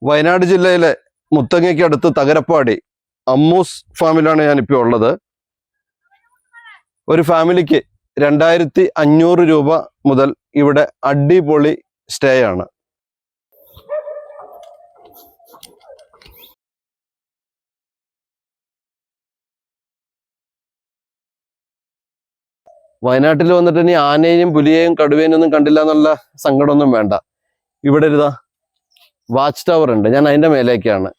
വയനാട് ജില്ലയിലെ മുത്തങ്ങയ്ക്കടുത്ത് തകരപ്പാടി അമ്മൂസ് ഫാമിലാണ് ഞാനിപ്പോൾ ഉള്ളത്. ഒരു ഫാമിലിക്ക് 2500 രൂപ മുതൽ ഇവിടെ അടിപൊളി സ്റ്റേ ആണ്. വയനാട്ടിൽ വന്നിട്ട് ഇനി ആനയെയും പുലിയെയും കടുവേനും ഒന്നും കണ്ടില്ല എന്നുള്ള സങ്കടമൊന്നും വേണ്ട. ഇവിടെ ഒരു വാച്ച് ടവർ ഉണ്ട്, ഞാൻ അതിൻ്റെ മേലേക്കാണ്.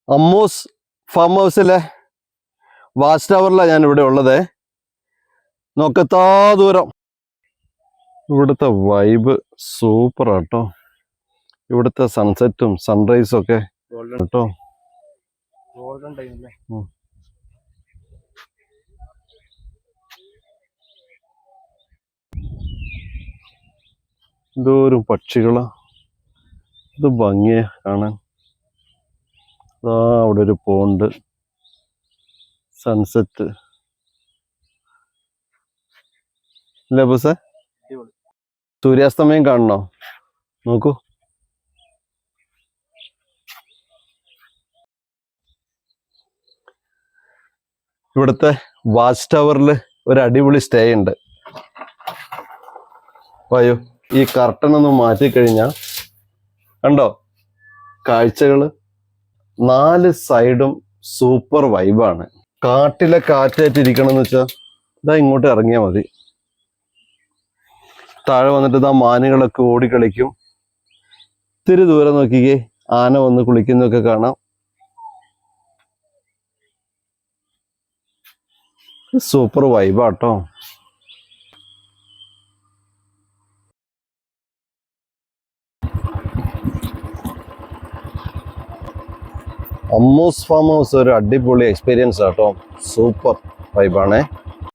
അമ്മൂസ് ഫാം ഹൗസിലെ വാച്ച് ടവറിലാണ് ഞാൻ ഇവിടെ ഉള്ളത്. നോക്കത്താ ദൂരം. ഇവിടുത്തെ വൈബ് സൂപ്പർ ആട്ടോ. ഇവിടുത്തെ സൺസെറ്റും സൺറൈസും ഒക്കെ കേട്ടോ. എന്തോരം പക്ഷികളാ, ഇത് ഭംഗിയാ കാണാൻ. അവിടെ ഒരു പോണ്ട്, സൺസെറ്റ് അല്ലേ ബസ്? സൂര്യാസ്തമയം കാണണോ? നോക്കൂ. ഇവിടുത്തെ വാച്ച് ടവറിൽ ഒരു അടിപൊളി സ്റ്റേ ഉണ്ട്. അയ്യോ, ഈ കർട്ടൻ ഒന്ന് മാറ്റിക്കഴിഞ്ഞാൽ കണ്ടോ കാഴ്ചകള്. 4 സൈഡും സൂപ്പർ വൈബാണ്. കാട്ടിലെ കാറ്റായിട്ടിരിക്കണമെന്ന് വെച്ചാൽ ഇതാ ഇങ്ങോട്ട് ഇറങ്ങിയാൽ മതി. താഴെ വന്നിട്ട് ഇതാ മാനുകളൊക്കെ ഓടിക്കളിക്കും. ഇത്തിരി ദൂരം നോക്കിക്കേ, ആന വന്ന് കുളിക്കുന്നൊക്കെ കാണാം. സൂപ്പർ വൈബാട്ടോ. അമ്മൂസ് ഫാം ഹൗസ് ഒരു അടിപൊളി എക്സ്പീരിയൻസ് ആട്ടോ. സൂപ്പർ വൈബാണേ.